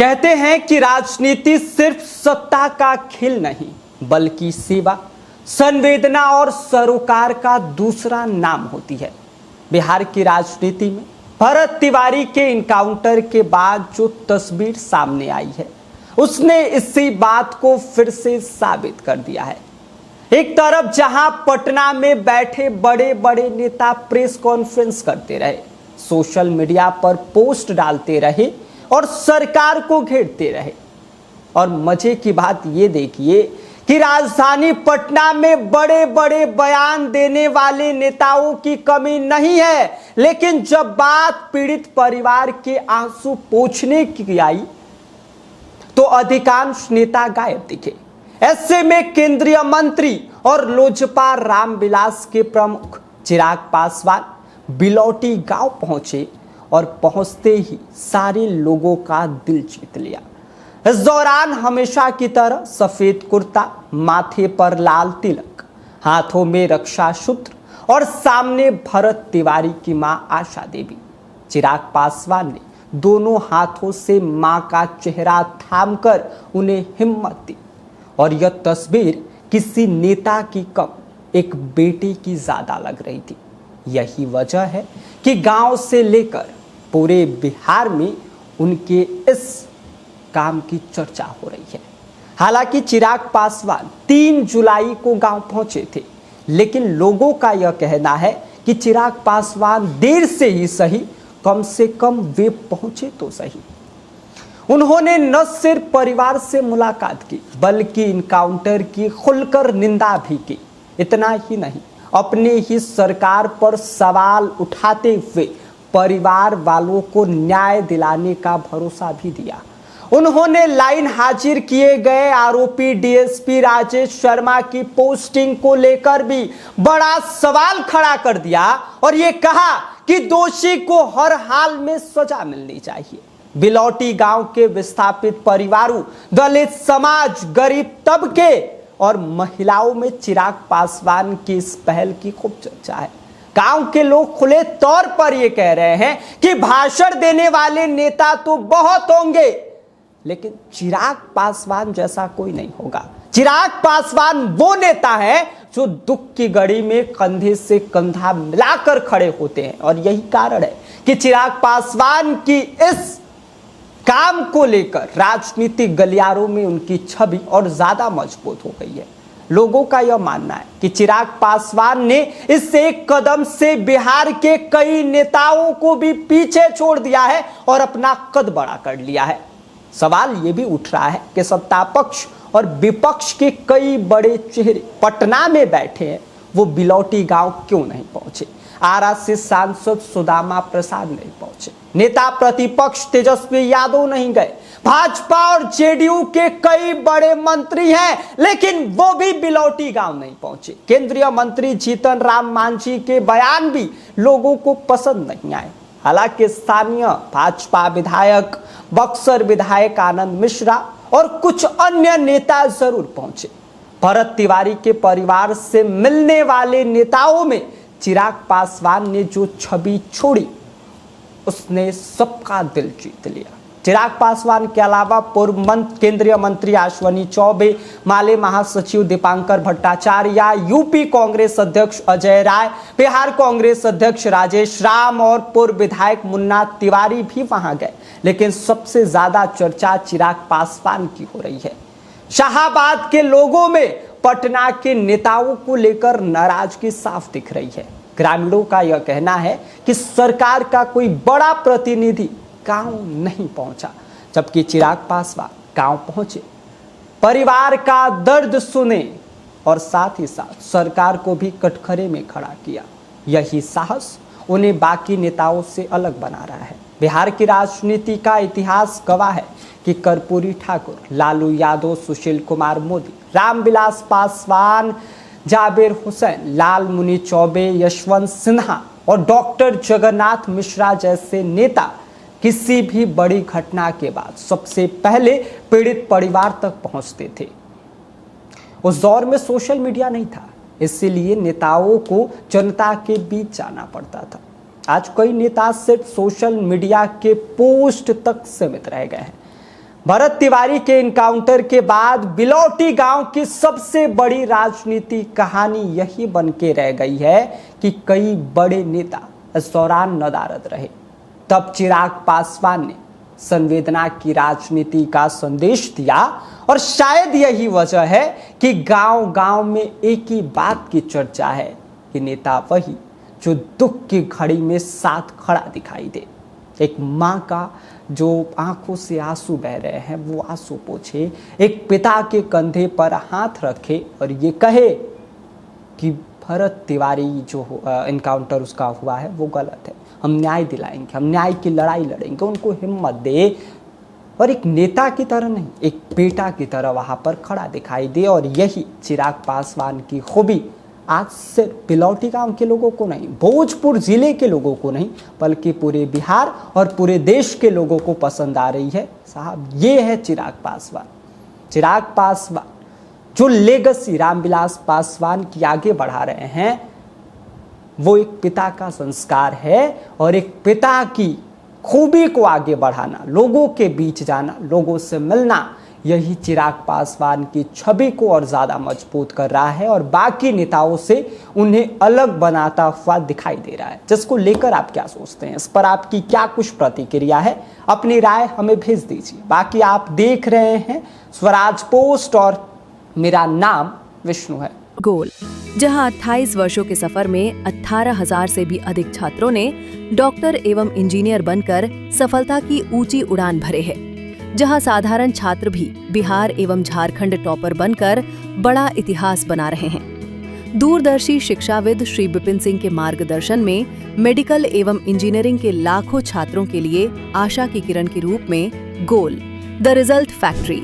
कहते हैं कि राजनीति सिर्फ सत्ता का खेल नहीं बल्कि सेवा, संवेदना और सरोकार का दूसरा नाम होती है। बिहार की राजनीति में भरत तिवारी के इनकाउंटर के बाद जो तस्वीर सामने आई है उसने इसी बात को फिर से साबित कर दिया है। एक तरफ जहां पटना में बैठे बड़े बड़े नेता प्रेस कॉन्फ्रेंस करते रहे, सोशल मीडिया पर पोस्ट डालते रहे और सरकार को घेरते रहे, और मजे की बात ये देखिए कि राजधानी पटना में बड़े बड़े बयान देने वाले नेताओं की कमी नहीं है, लेकिन जब बात पीड़ित परिवार के आंसू पोंछने की आई तो अधिकांश नेता गायब दिखे। ऐसे में केंद्रीय मंत्री और लोजपा रामविलास के प्रमुख चिराग पासवान बिलौटी गांव पहुंचे और पहुंचते ही सारे लोगों का दिल जीत लिया। इस दौरान हमेशा की तरह सफेद कुर्ता, माथे पर लाल तिलक, हाथों में रक्षा सूत्र और सामने भरत तिवारी की मां आशा देवी। चिराग पासवान ने दोनों हाथों से मां का चेहरा थामकर उन्हें हिम्मत दी, और यह तस्वीर किसी नेता की कम एक बेटे की ज्यादा लग रही थी। यही वजह है कि गांव से लेकर पूरे बिहार में उनके इस काम की चर्चा हो रही है। हालांकि चिराग पासवान 3 जुलाई को गांव पहुंचे थे, लेकिन लोगों का यह कहना है कि चिराग पासवान देर से ही सही, कम से कम वे पहुंचे तो सही। उन्होंने न सिर्फ परिवार से मुलाकात की बल्कि इनकाउंटर की खुलकर निंदा भी की। इतना ही नहीं, अपने ही सरकार पर सवाल उठाते हुए परिवार वालों को न्याय दिलाने का भरोसा भी दिया। उन्होंने लाइन हाजिर किए गए आरोपी डीएसपी राजेश शर्मा की पोस्टिंग को लेकर भी बड़ा सवाल खड़ा कर दिया और ये कहा कि दोषी को हर हाल में सजा मिलनी चाहिए। बिलौटी गांव के विस्थापित परिवारों, दलित समाज, गरीब तबके और महिलाओं में चिराग पासवान की इस पहल की खूब चर्चा है। गांव के लोग खुले तौर पर यह कह रहे हैं कि भाषण देने वाले नेता तो बहुत होंगे, लेकिन चिराग पासवान जैसा कोई नहीं होगा। चिराग पासवान वो नेता है जो दुख की घड़ी में कंधे से कंधा मिलाकर खड़े होते हैं, और यही कारण है कि चिराग पासवान की इस काम को लेकर राजनीतिक गलियारों में उनकी छवि और ज्यादा मजबूत हो गई है। लोगों का यह मानना है कि चिराग पासवान ने इस एक कदम से बिहार के कई नेताओं को भी पीछे छोड़ दिया है और अपना कद बड़ा कर लिया है। सवाल यह भी उठ रहा है कि सत्ता पक्ष और विपक्ष के कई बड़े चेहरे पटना में बैठे हैं, वो बिलौटी गांव क्यों नहीं पहुंचे? आरा से सांसद सुदामा प्रसाद नहीं पहुंचे, नेता प्रतिपक्ष तेजस्वी यादव नहीं गए, भाजपा और जेडीयू के कई बड़े मंत्री हैं लेकिन वो भी बिलौटी गांव नहीं पहुंचे। केंद्रीय मंत्री जीतन राम मांझी के बयान भी लोगों को पसंद नहीं आए। हालांकि स्थानीय भाजपा विधायक, बक्सर विधायक आनंद मिश्रा और कुछ अन्य नेता जरूर पहुंचे। भरत तिवारी के परिवार से मिलने वाले नेताओं में चिराग पासवान ने जो छवि छोड़ी उसने सबका दिल जीत लिया। चिराग पासवान के अलावा पूर्व केंद्रीय मंत्री अश्विनी चौबे, माले महासचिव दीपांकर भट्टाचार्य, यूपी कांग्रेस अध्यक्ष अजय राय, बिहार कांग्रेस अध्यक्ष राजेश राम और पूर्व विधायक मुन्ना तिवारी भी वहां गए, लेकिन सबसे ज्यादा चर्चा चिराग पासवान की हो रही है। शाहाबाद के लोगों में पटना के नेताओं को लेकर नाराजगी साफ दिख रही है। ग्रामीणों का यह कहना है कि सरकार का कोई बड़ा प्रतिनिधि गांव नहीं पहुंचा, जबकि चिराग पासवान गांव पहुंचे, परिवार का दर्द सुने और साथ ही साथ सरकार को भी कटघरे में खड़ा किया। यही साहस उन्हें बाकी नेताओं से अलग बना रहा है। बिहार की राजनीति का इतिहास गवाह है कि कर्पूरी ठाकुर, लालू यादव, सुशील कुमार मोदी, रामविलास पासवान, जाबिर हुसैन, लाल मुनि चौबे, यशवंत सिन्हा और डॉक्टर जगन्नाथ मिश्रा जैसे नेता किसी भी बड़ी घटना के बाद सबसे पहले पीड़ित परिवार तक पहुंचते थे। उस दौर में सोशल मीडिया नहीं था, इसलिए नेताओं को जनता के बीच जाना पड़ता था। आज कई नेता सिर्फ सोशल मीडिया के पोस्ट तक सीमित रह गए हैं। भरत तिवारी के इनकाउंटर के बाद बिलौटी गांव की सबसे बड़ी राजनीति कहानी यही बन के रह गई है कि कई बड़े नेता इस दौरान नदारद रहे। तब चिराग पासवान ने संवेदना की राजनीति का संदेश दिया और शायद यही वजह है कि गांव-गांव में एक ही बात की चर्चा है कि नेता वही जो दुख की घड़ी में साथ खड़ा दिखाई दे। एक माँ का जो आंखों से आंसू बह रहे हैं वो आंसू पोंछे, एक पिता के कंधे पर हाथ रखे और ये कहे कि भरत तिवारी जो इनकाउंटर उसका हुआ है वो गलत है, हम न्याय दिलाएंगे, हम न्याय की लड़ाई लड़ेंगे, उनको हिम्मत दे और एक नेता की तरह नहीं एक बेटा की तरह वहां पर खड़ा दिखाई दे। और यही चिराग पासवान की खूबी आज सिर्फ बिलौटी गांव के लोगों को नहीं, भोजपुर जिले के लोगों को नहीं, बल्कि पूरे बिहार और पूरे देश के लोगों को पसंद आ रही है। साहब ये है चिराग पासवान। चिराग पासवान जो लेगेसी रामविलास पासवान की आगे बढ़ा रहे हैं वो एक पिता का संस्कार है और एक पिता की खूबी को आगे बढ़ाना, लोगों के बीच जाना, लोगों से मिलना, यही चिराग पासवान की छवि को और ज्यादा मजबूत कर रहा है और बाकी नेताओं से उन्हें अलग बनाता हुआ दिखाई दे रहा है। जिसको लेकर आप क्या सोचते हैं, इस पर आपकी क्या कुछ प्रतिक्रिया है, अपनी राय हमें भेज दीजिए। बाकी आप देख रहे हैं स्वराज पोस्ट और मेरा नाम विष्णु है। गोल, जहां 28 वर्षों के सफर में 18,000 से भी अधिक छात्रों ने डॉक्टर एवं इंजीनियर बनकर सफलता की ऊंची उड़ान भरे है, जहां साधारण छात्र भी बिहार एवं झारखंड टॉपर बनकर बड़ा इतिहास बना रहे हैं। दूरदर्शी शिक्षाविद श्री विपिन सिंह के मार्गदर्शन में मेडिकल एवं इंजीनियरिंग के लाखों छात्रों के लिए आशा की किरण के रूप में गोल, द रिजल्ट फैक्ट्री,